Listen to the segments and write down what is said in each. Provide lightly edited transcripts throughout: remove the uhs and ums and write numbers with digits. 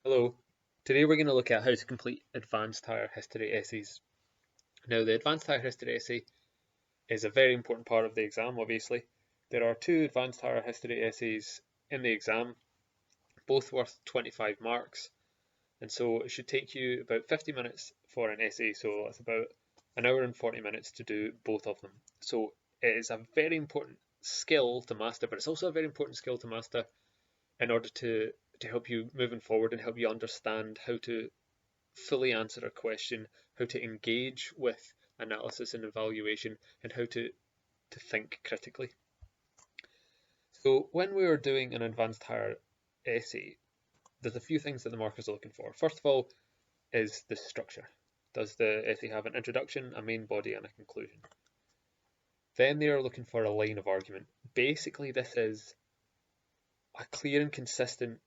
Hello. Today we're going to look at how to complete advanced higher history essays. Now, the advanced higher history essay is a very important part of the exam, obviously. There are two advanced higher history essays in the exam, both worth 25 marks, and so it should take you about 50 minutes for an essay, so that's about an hour and 40 minutes to do both of them. So it is a very important skill to master, but it's also a very important skill to master in order to help you moving forward and help you understand how to fully answer a question, how to engage with analysis and evaluation, and how to think critically. So when we are doing an advanced higher essay, there's a few things that the markers are looking for. First of all is the structure. Does the essay have an introduction, a main body, and a conclusion? Then they are looking for a line of argument. Basically, this is a clear and consistent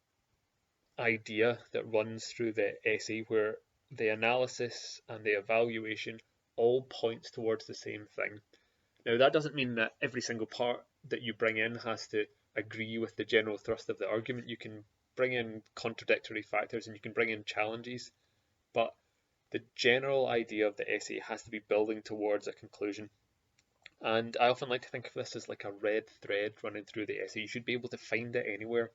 idea that runs through the essay where the analysis and the evaluation all points towards the same thing. Now, that doesn't mean that every single part that you bring in has to agree with the general thrust of the argument. You can bring in contradictory factors and you can bring in challenges, but the general idea of the essay has to be building towards a conclusion. And I often like to think of this as like a red thread running through the essay. You should be able to find it anywhere.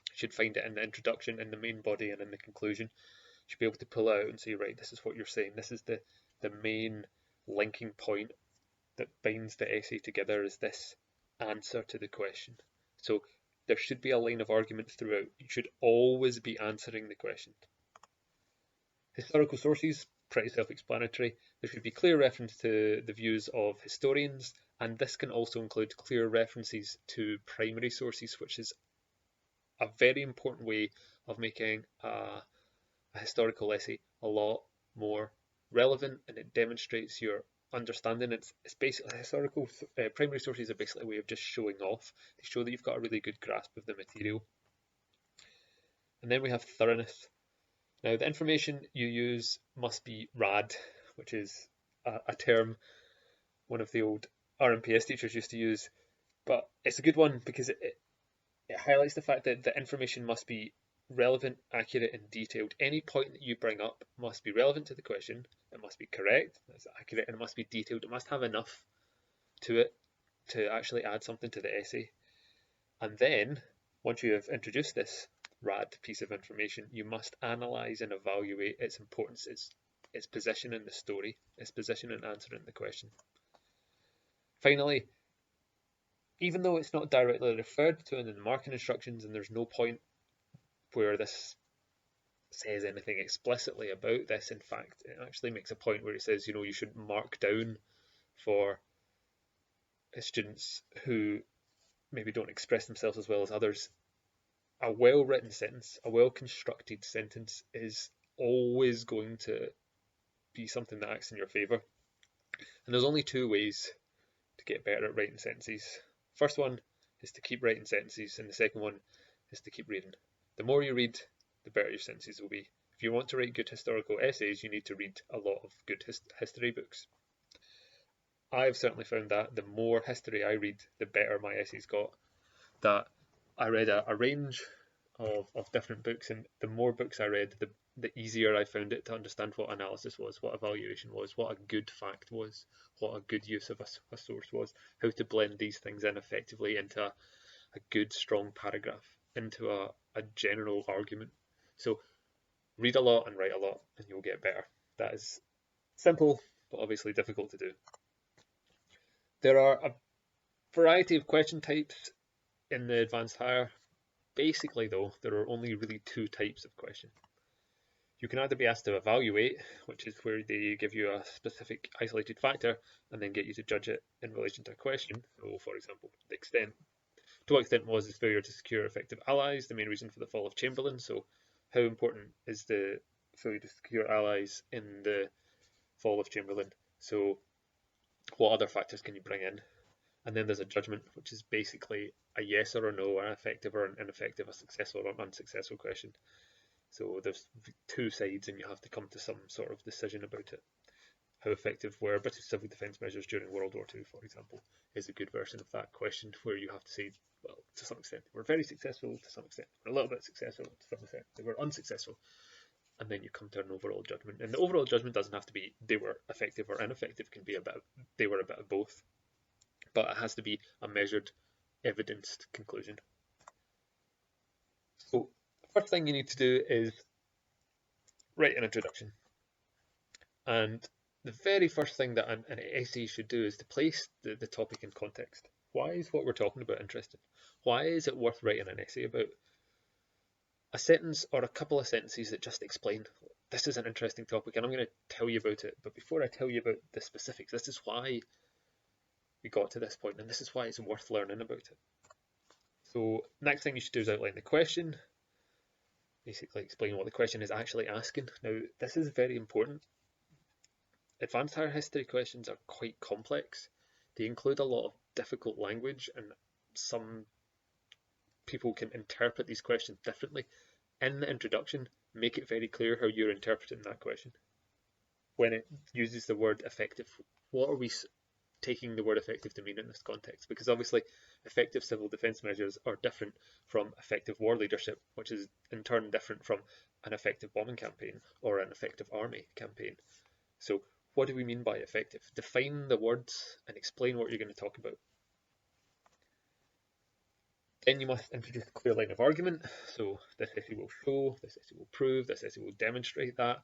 You should find it in the introduction, in the main body, and in the conclusion. You should be able to pull out and say, right, this is what you're saying. This is the main linking point that binds the essay together, is this answer to the question. So there should be a line of argument throughout. You should always be answering the question. Historical sources, pretty self-explanatory. There should be clear reference to the views of historians, and this can also include clear references to primary sources, which is a very important way of making a historical essay a lot more relevant, and it demonstrates your understanding. It's basically historical primary sources are basically a way of just showing off. They show that you've got a really good grasp of the material. And then we have thoroughness. Now, the information you use must be rad, which is a term one of the old RMPS teachers used to use, but it's a good one because it highlights the fact that the information must be relevant, accurate, and detailed. Any point that you bring up must be relevant to the question, it must be correct, it's accurate, and it must be detailed. It must have enough to it to actually add something to the essay. And then, once you have introduced this rad piece of information, you must analyse and evaluate its importance, its position in the story, its position in answering the question. Finally, even though it's not directly referred to in the marking instructions, and there's no point where this says anything explicitly about this, in fact, it actually makes a point where it says, you should mark down for students who maybe don't express themselves as well as others. A well-written sentence, a well-constructed sentence is always going to be something that acts in your favour. And there's only two ways to get better at writing sentences. First one is to keep writing sentences, and the second one is to keep reading. The more you read, the better your sentences will be. If you want to write good historical essays, you need to read a lot of good history books. I've certainly found that the more history I read, the better my essays got. That I read a range of different books, and the more books I read, the easier I found it to understand what analysis was, what evaluation was, what a good fact was, what a good use of a source was, how to blend these things in effectively into a good, strong paragraph, into a general argument. So read a lot and write a lot, and you'll get better. That is simple, but obviously difficult to do. There are a variety of question types in the advanced higher. Basically, though, there are only really two types of question. You can either be asked to evaluate, which is where they give you a specific isolated factor and then get you to judge it in relation to a question. So, for example, the extent. To what extent was his failure to secure effective allies the main reason for the fall of Chamberlain? So, how important is the failure to secure allies in the fall of Chamberlain? So, what other factors can you bring in? And then there's a judgment, which is basically a yes or a no, an effective or an ineffective, a successful or an unsuccessful question. So there's two sides and you have to come to some sort of decision about it. how effective were British civil defence measures during World War II, for example, is a good version of that question, where you have to say, well, to some extent they were very successful, to some extent they were a little bit successful, to some extent they were unsuccessful, and then you come to an overall judgment. And the overall judgment doesn't have to be they were effective or ineffective, it can be about they were a bit of both, but it has to be a measured, evidenced conclusion. So the first thing you need to do is write an introduction. And the very first thing that an essay should do is to place the topic in context. Why is what we're talking about interesting? Why is it worth writing an essay about? A sentence or a couple of sentences that just explain, this is an interesting topic and I'm going to tell you about it. But before I tell you about the specifics, this is why we got to this point and this is why it's worth learning about it. So next thing you should do is outline the question. Basically explain what the question is actually asking. Now this is very important. Advanced higher history questions are quite complex. They include a lot of difficult language and some people can interpret these questions differently. In the introduction, make it very clear how you're interpreting that question. When it uses the word effective, what are we taking the word effective to mean in this context? Because obviously effective civil defence measures are different from effective war leadership, which is in turn different from an effective bombing campaign or an effective army campaign. So what do we mean by effective? Define the words and explain what you're going to talk about. Then you must introduce a clear line of argument. So this essay will show, this essay will prove, this essay will demonstrate that.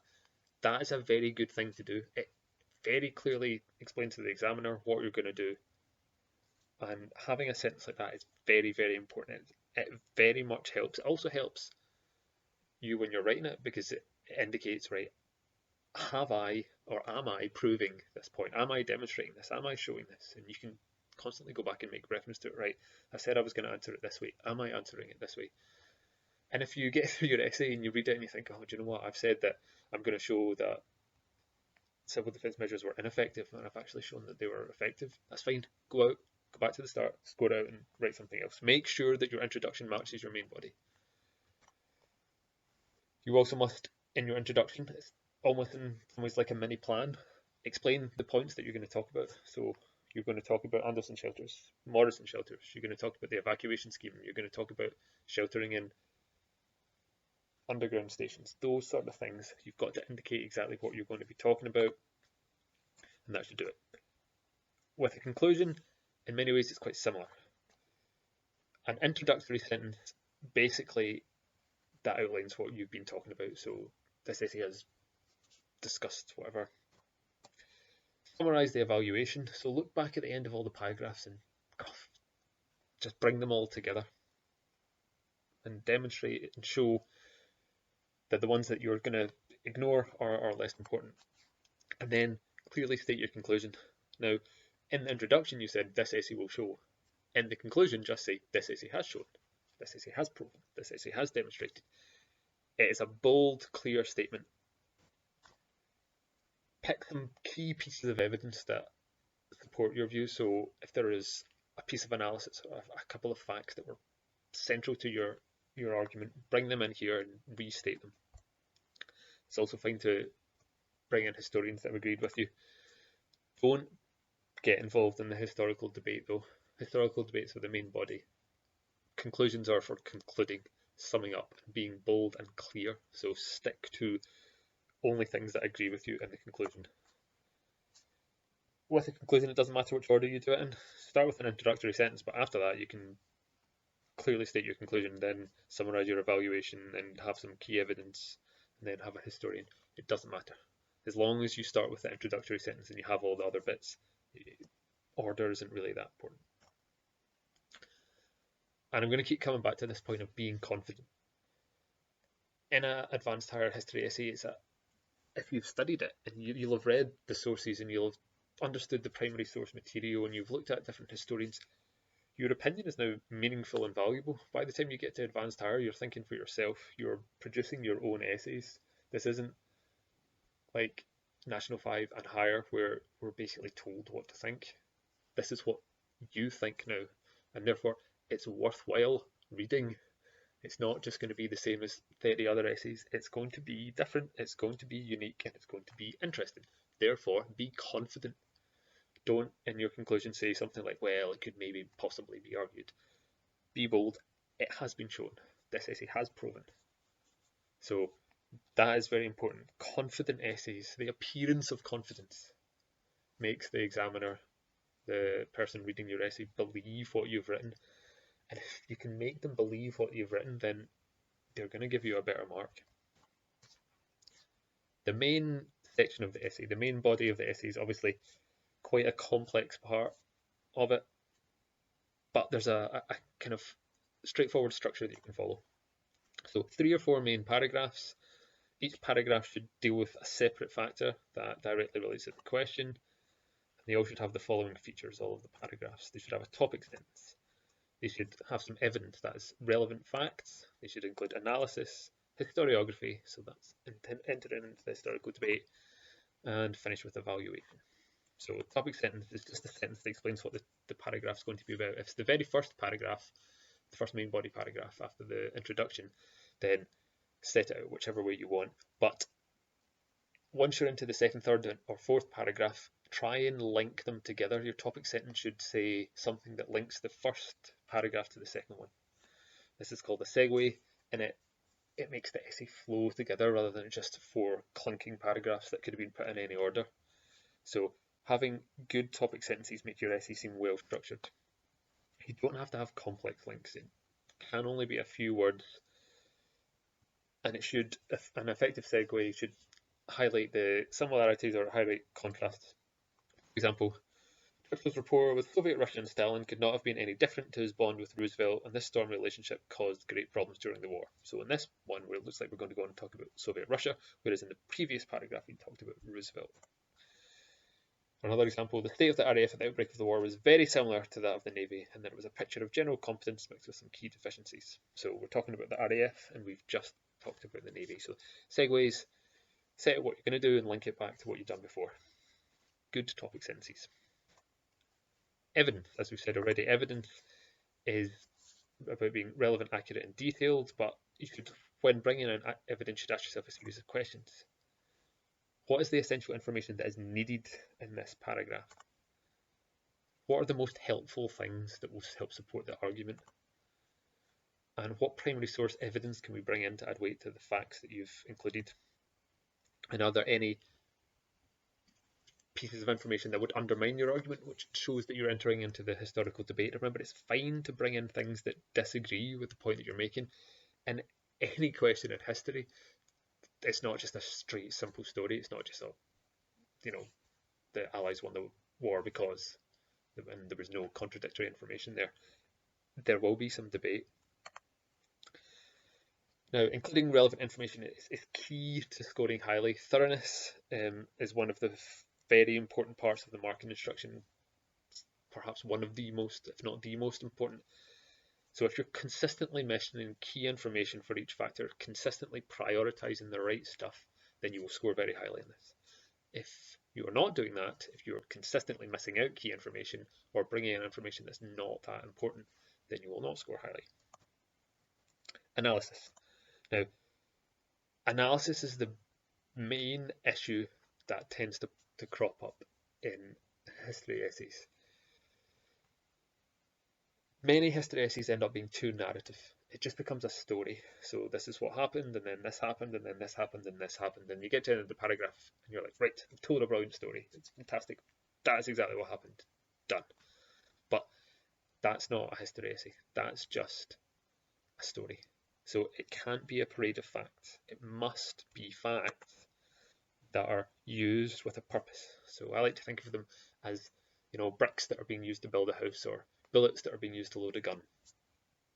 That is a very good thing to do. It very clearly explains to the examiner what you're going to do. And having a sentence like that is very, very important. It very much helps. It also helps you when you're writing it because it indicates, right, have I or am I proving this point? Am I demonstrating this? Am I showing this? And you can constantly go back and make reference to it, right? I said I was going to answer it this way. Am I answering it this way? And if you get through your essay and you read it and you think, oh, do you know what? I've said that I'm going to show that civil defence measures were ineffective and I've actually shown that they were effective. That's fine. Go out, go back to the start, score out and write something else. Make sure that your introduction matches your main body. You also must, in your introduction, it's almost in some ways like a mini plan, explain the points that you're going to talk about. So you're going to talk about Anderson shelters, Morrison shelters, you're going to talk about the evacuation scheme, you're going to talk about sheltering in underground stations, those sort of things. You've got to indicate exactly what you're going to be talking about, and that should do it. With a conclusion, in many ways it's quite similar. An introductory sentence basically that outlines what you've been talking about. So this essay has discussed whatever. Summarise the evaluation. So look back at the end of all the paragraphs and just bring them all together and demonstrate and show that the ones that you're going to ignore are less important. And then clearly state your conclusion. Now, in the introduction you said this essay will show. In the conclusion just say this essay has shown, this essay has proven, this essay has demonstrated. It is a bold, clear statement. Pick some key pieces of evidence that support your view. So if there is a piece of analysis or a couple of facts that were central to your argument, bring them in here and restate them. It's also fine to bring in historians that have agreed with you. Don't get involved in the historical debate though. Historical debates are the main body. Conclusions are for concluding, summing up, being bold and clear. So stick to only things that agree with you in the conclusion. With a conclusion, it doesn't matter which order you do it in. Start with an introductory sentence, but after that you can clearly state your conclusion, then summarise your evaluation and have some key evidence, and then have a historian. It doesn't matter. As long as you start with the introductory sentence and you have all the other bits, order isn't really that important. And I'm going to keep coming back to this point of being confident. In an advanced higher history essay, it's that if you've studied it and you'll have read the sources and you'll have understood the primary source material and you've looked at different historians, your opinion is now meaningful and valuable. By the time you get to advanced higher, you're thinking for yourself, you're producing your own essays. This isn't like National 5 and higher where we're basically told what to think. This is what you think now, and therefore it's worthwhile reading. It's not just going to be the same as 30 other essays. It's going to be different, it's going to be unique, and it's going to be interesting. Therefore, be confident. Don't, in your conclusion, say something like, well, it could maybe possibly be argued. Be bold. It has been shown. This essay has proven. So that is very important. Confident essays, the appearance of confidence, makes the examiner, the person reading your essay, believe what you've written. And if you can make them believe what you've written, then they're going to give you a better mark. The main section of the essay, the main body of the essay, is obviously quite a complex part of it, but there's a kind of straightforward structure that you can follow. So 3 or 4 main paragraphs. Each paragraph should deal with a separate factor that directly relates to the question. They all should have the following features, all of the paragraphs. They should have a topic sentence. They should have some evidence, that is relevant facts. They should include analysis, historiography, so that's entering into the historical debate, and finish with evaluation. So topic sentence is just a sentence that explains what the paragraph is going to be about. If it's the very first paragraph, the first main body paragraph after the introduction, then set it out whichever way you want. But once you're into the second, third, or fourth paragraph, try and link them together. Your topic sentence should say something that links the first paragraph to the second one. This is called a segue, and it makes the essay flow together rather than just 4 clunking paragraphs that could have been put in any order. So having good topic sentences make your essay seem well structured. You don't have to have complex links. It can only be a few words, and it should, an effective segue should highlight the similarities or highlight contrasts. For example, Churchill's rapport with Soviet Russia and Stalin could not have been any different to his bond with Roosevelt, and this stormy relationship caused great problems during the war. So in this one, where it looks like we're going to go on and talk about Soviet Russia, whereas in the previous paragraph we talked about Roosevelt. Another example, the state of the RAF at the outbreak of the war was very similar to that of the Navy, and there was a picture of general competence mixed with some key deficiencies. So we're talking about the RAF, and we've just talked about the Navy. So segues, set out what you're going to do and link it back to what you've done before. Good topic sentences. Evidence, as we've said already, evidence is about being relevant, accurate, and detailed, but you should, when bringing in evidence, you should ask yourself a series of questions. What is the essential information that is needed in this paragraph? What are the most helpful things that will help support the argument? And what primary source evidence can we bring in to add weight to the facts that you've included? And are there any pieces of information that would undermine your argument, which shows that you're entering into the historical debate? Remember, it's fine to bring in things that disagree with the point that you're making. In any question in history, it's not just a straight, simple story. It's not just the Allies won the war because, and there was no contradictory information there. There will be some debate. Now, including relevant information is key to scoring highly. Thoroughness is one of the very important parts of the marking instruction, perhaps one of the most, if not the most important. So if you're consistently mentioning key information for each factor, consistently prioritizing the right stuff, then you will score very highly in this. If you are not doing that, if you're consistently missing out key information or bringing in information that's not that important, then you will not score highly. Analysis. Now, analysis is the main issue that tends to crop up in history essays. Many history essays end up being too narrative. It just becomes a story. So this is what happened, and then this happened, and then this happened, and this happened. And you get to the end of the paragraph, and you're like, right, I've told a brilliant story. It's fantastic. That's exactly what happened. Done. But that's not a history essay. That's just a story. So it can't be a parade of facts. It must be facts that are used with a purpose. So I like to think of them as, bricks that are being used to build a house, or bullets that are being used to load a gun.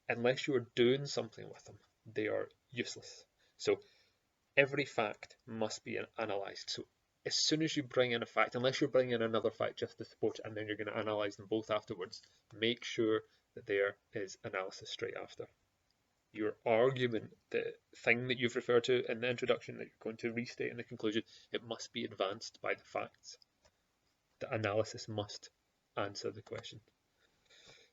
Unless you are doing something with them, they are useless. So every fact must be analysed. So as soon as you bring in a fact, unless you're bringing in another fact just to support it, and then you're going to analyse them both afterwards, make sure that there is analysis straight after. Your argument, the thing that you've referred to in the introduction that you're going to restate in the conclusion, it must be advanced by the facts. The analysis must answer the question.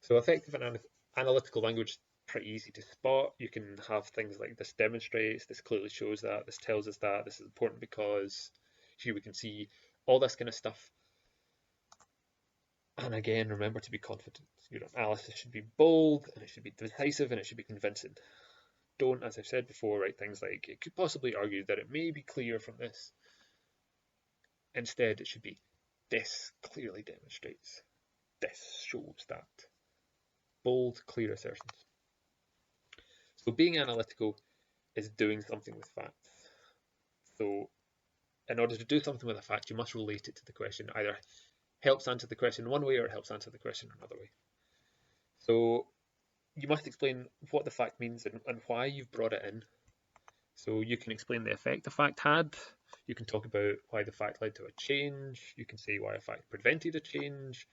So effective and analytical language is pretty easy to spot. You can have things like this demonstrates, this clearly shows that, this tells us that, this is important because. Here we can see all this kind of stuff. And again, remember to be confident. Your analysis should be bold, and it should be decisive, and it should be convincing. Don't, as I've said before, write things like, it could possibly argue that it may be clear from this. Instead, it should be, this clearly demonstrates, this shows that. Bold, clear assertions. So being analytical is doing something with facts. So in order to do something with a fact, you must relate it to the question. Either helps answer the question one way or it helps answer the question another way. So you must explain what the fact means and why you've brought it in. So you can explain the effect the fact had. You can talk about why the fact led to a change. You can say why a fact prevented a change.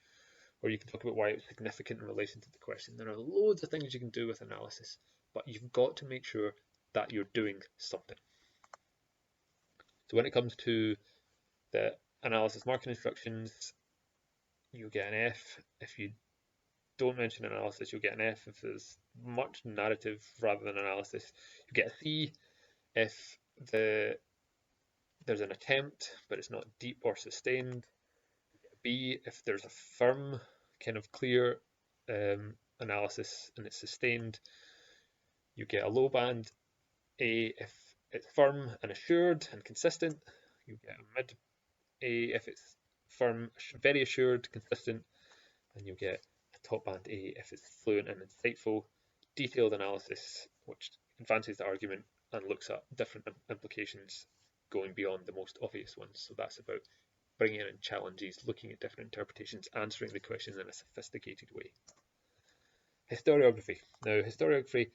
Or you can talk about why it's significant in relation to the question. There are loads of things you can do with analysis, but you've got to make sure that you're doing something. So when it comes to the analysis marking instructions, you'll get an F. If you don't mention analysis, you'll get an F. If there's much narrative rather than analysis, you get a C. If there's an attempt, but it's not deep or sustained. B, if there's a firm, kind of clear analysis and it's sustained, you get a low band. A, if it's firm and assured and consistent, you get a mid. A, if it's firm, very assured, consistent, and you get a top band A if it's fluent and insightful. Detailed analysis, which advances the argument and looks at different implications going beyond the most obvious ones. So that's about bringing in challenges, looking at different interpretations, answering the questions in a sophisticated way. Historiography. Now, historiography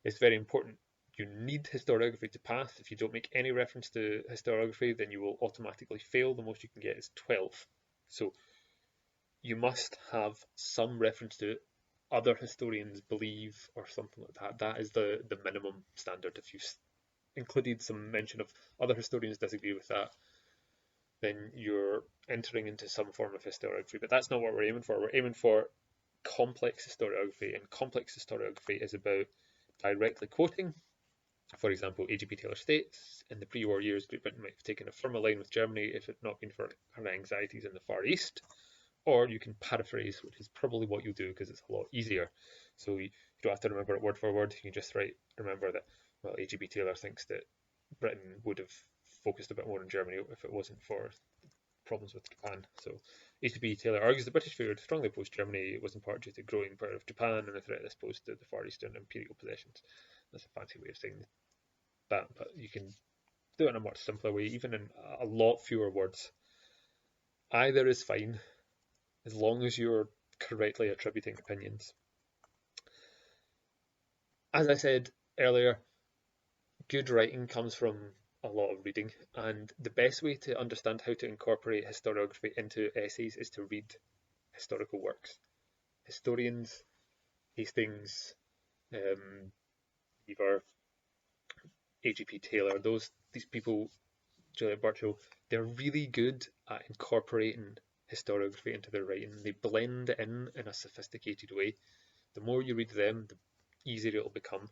is very important. You need historiography to pass. If you don't make any reference to historiography, then you will automatically fail. The most you can get is 12. So you must have some reference to other historians believe or something like that. That is the minimum standard. If you've included some mention of other historians disagree with that, then you're entering into some form of historiography. But that's not what we're aiming for. We're aiming for complex historiography, and complex historiography is about directly quoting. For example, A.G.P. Taylor states, in the pre-war years, Great Britain might have taken a firmer line with Germany if it had not been for her anxieties in the Far East. Or you can paraphrase, which is probably what you'll do because it's a lot easier. So you don't have to remember it word for word. You can just remember that, well, A.G.P. Taylor thinks that Britain would have focused a bit more on Germany if it wasn't for problems with Japan. So A.G.P. Taylor argues the British feared strongly opposed Germany was in part due to growing power of Japan and the threat this posed to the Far Eastern imperial possessions. That's a fancy way of saying that, but you can do it in a much simpler way, even in a lot fewer words. Either is fine, as long as you're correctly attributing opinions. As I said earlier, good writing comes from a lot of reading, and the best way to understand how to incorporate historiography into essays is to read historical works. Historians, Hastings, Beaver, A.G.P. Taylor, these people, Juliet Burchill, they're really good at incorporating historiography into their writing. They blend it in a sophisticated way. The more you read them, the easier it'll become.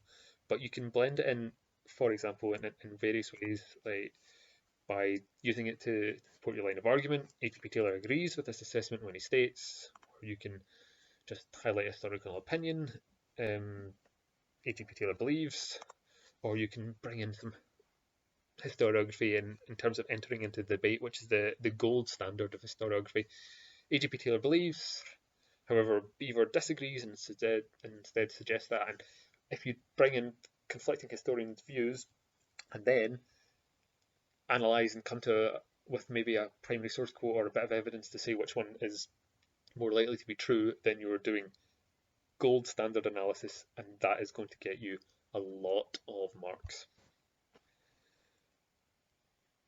But you can blend it in, for example, in various ways, like by using it to support your line of argument. A.G.P. Taylor agrees with this assessment when he states, or you can just highlight a historical opinion. A.G.P. Taylor believes, or you can bring in some historiography in terms of entering into the debate, which is the gold standard of historiography. A.G.P. Taylor believes, however, Beaver disagrees and instead suggests that. And if you bring in conflicting historians' views and then analyse and come with maybe a primary source quote or a bit of evidence to say which one is more likely to be true, then you're doing gold standard analysis, and that is going to get you a lot of marks.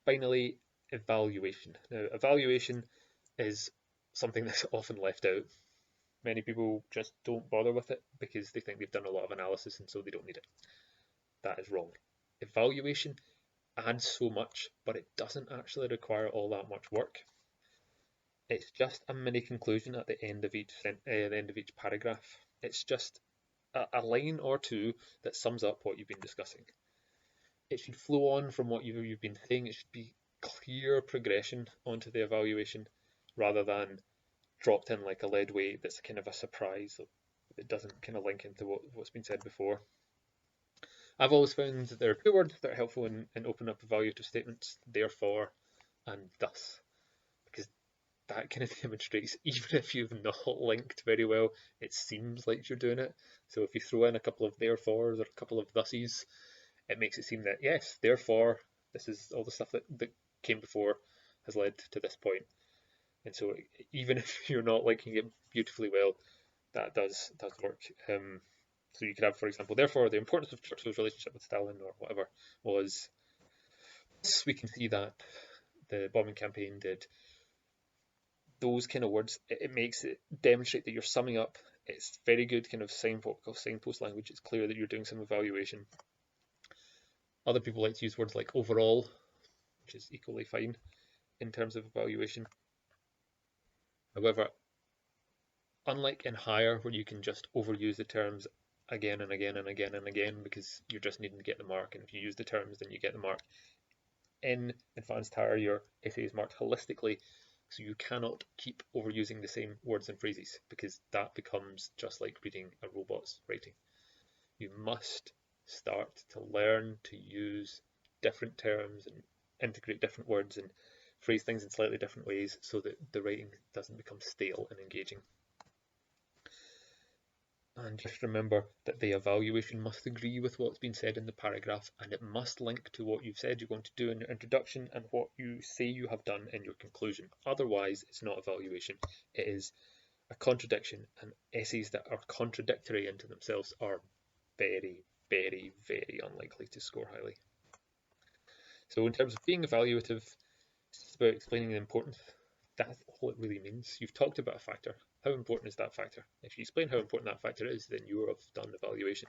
Finally, evaluation. Now, evaluation is something that's often left out. Many people just don't bother with it because they think they've done a lot of analysis and so they don't need it. That is wrong. Evaluation adds so much, but it doesn't actually require all that much work. It's just a mini conclusion at the end of each paragraph. It's just a line or two that sums up what you've been discussing. It should flow on from what you've been saying. It should be clear progression onto the evaluation rather than dropped in like a lead weight that's kind of a surprise that doesn't kind of link into what's been said before. I've always found that there are two words that are helpful in opening up evaluative statements: therefore and thus, because that kind of demonstrates, even if you've not linked very well, it seems like you're doing it. So if you throw in a couple of therefores or a couple of thuses, it makes it seem that yes, therefore, this is all the stuff that came before has led to this point. And so even if you're not linking it beautifully well, that does work. So you could have, for example, therefore the importance of Churchill's relationship with Stalin or whatever was, we can see that the bombing campaign did. Those kind of words, it makes it demonstrate that you're summing up. It's very good kind of signpost language. It's clear that you're doing some evaluation. Other people like to use words like overall, which is equally fine in terms of evaluation. However, unlike in higher, where you can just overuse the terms again and again and again and again because you're just needing to get the mark, and if you use the terms then you get the mark, in advanced higher your essay is marked holistically, so you cannot keep overusing the same words and phrases because that becomes just like reading a robot's writing. You must start to learn to use different terms and integrate different words and phrase things in slightly different ways so that the writing doesn't become stale and engaging. And just remember that the evaluation must agree with what's been said in the paragraph, and it must link to what you've said you're going to do in your introduction and what you say you have done in your conclusion. Otherwise, it's not evaluation. It is a contradiction, and essays that are contradictory into themselves are very, very, very unlikely to score highly. So in terms of being evaluative, it's about explaining the importance. That's all it really means. You've talked about a factor. How important is that factor? If you explain how important that factor is, then you have done evaluation.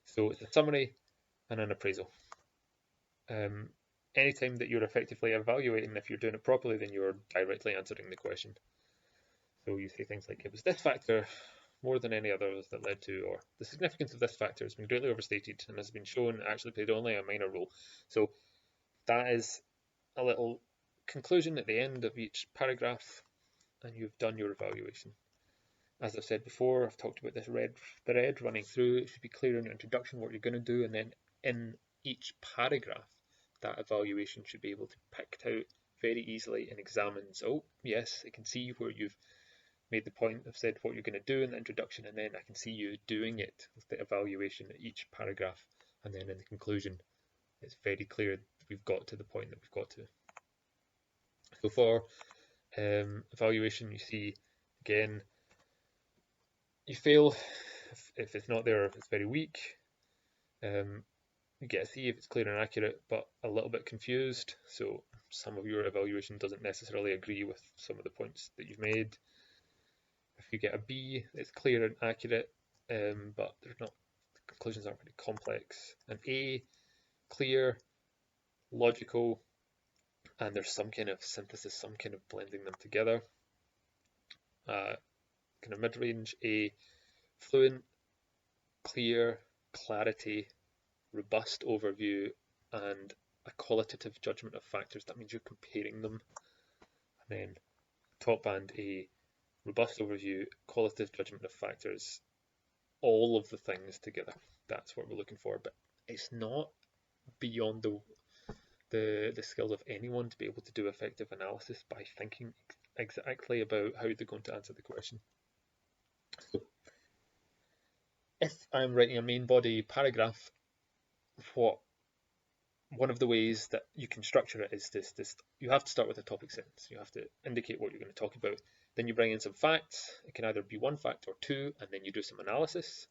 So it's a summary and an appraisal. Anytime that you're effectively evaluating, if you're doing it properly, then you're directly answering the question. So you say things like, it was this factor more than any others that led to, or the significance of this factor has been greatly overstated and has been shown actually played only a minor role. So that is a little conclusion at the end of each paragraph, and you've done your evaluation. As I've said before, I've talked about this red thread running through. It should be clear in your introduction what you're going to do, and then in each paragraph, that evaluation should be able to be picked out very easily and examines. Oh, yes, I can see where you've made the point of said what you're going to do in the introduction, and then I can see you doing it with the evaluation at each paragraph, and then in the conclusion, it's very clear that we've got to the point that we've got to. So for evaluation, you see again, you fail if it's not there, if it's very weak. You get a C if it's clear and accurate, but a little bit confused. So some of your evaluation doesn't necessarily agree with some of the points that you've made. If you get a B, it's clear and accurate, but the conclusions aren't very complex. An A, clear, logical, and there's some kind of synthesis, some kind of blending them together. Kind of mid-range, A, fluent, clear, clarity, robust overview, and a qualitative judgment of factors. That means you're comparing them. And then top band, A, robust overview, qualitative judgment of factors, all of the things together. That's what we're looking for, but it's not beyond the skills of anyone to be able to do effective analysis by thinking exactly about how they're going to answer the question. So if I'm writing a main body paragraph, one of the ways that you can structure it is this: you have to start with a topic sentence. You have to indicate what you're going to talk about. Then you bring in some facts. It can either be one fact or two, and then you do some analysis.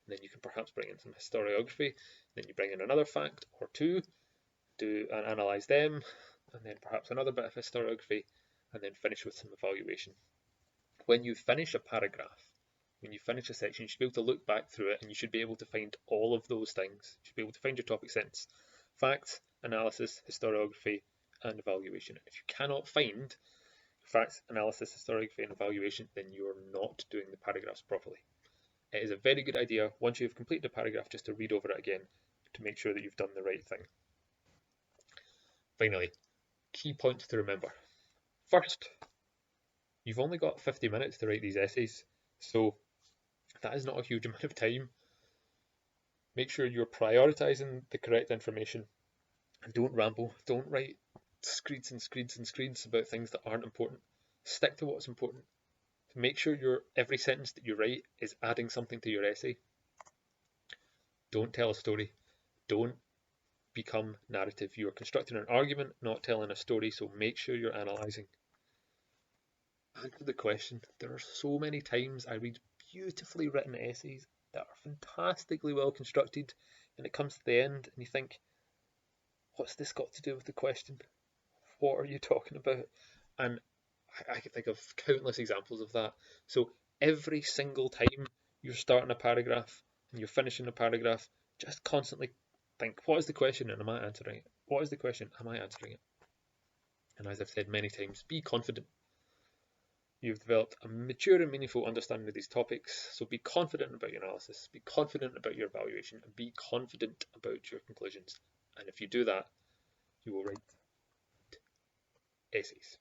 And then you can perhaps bring in some historiography. Then you bring in another fact or two, and analyze them, and then perhaps another bit of historiography, and then finish with some evaluation. When you finish a paragraph, when you finish a section, you should be able to look back through it, and you should be able to find all of those things. You should be able to find your topic sentence: facts, analysis, historiography, and evaluation. If you cannot find facts, analysis, historiography, and evaluation, then you're not doing the paragraphs properly. It is a very good idea, once you've completed a paragraph, just to read over it again to make sure that you've done the right thing. Finally, Key points to remember. First, you've only got 50 minutes to write these essays, so that is not a huge amount of time. Make sure you're prioritising the correct information and don't ramble. Don't write screeds and screeds and screeds about things that aren't important. Stick to what's important. Make sure every sentence that you write is adding something to your essay. Don't tell a story. Don't become narrative. You are constructing an argument, not telling a story, so make sure you're analysing. Answer the question. There are so many times I read beautifully written essays that are fantastically well constructed, and it comes to the end and you think, what's this got to do with the question? What are you talking about? And I can think of countless examples of that. So every single time you're starting a paragraph and you're finishing a paragraph, just constantly think, what is the question and am I answering it? What is the question? Am I answering it? And as I've said many times, be confident. You've developed a mature and meaningful understanding of these topics, so be confident about your analysis, be confident about your evaluation, and be confident about your conclusions. And if you do that, you will write essays.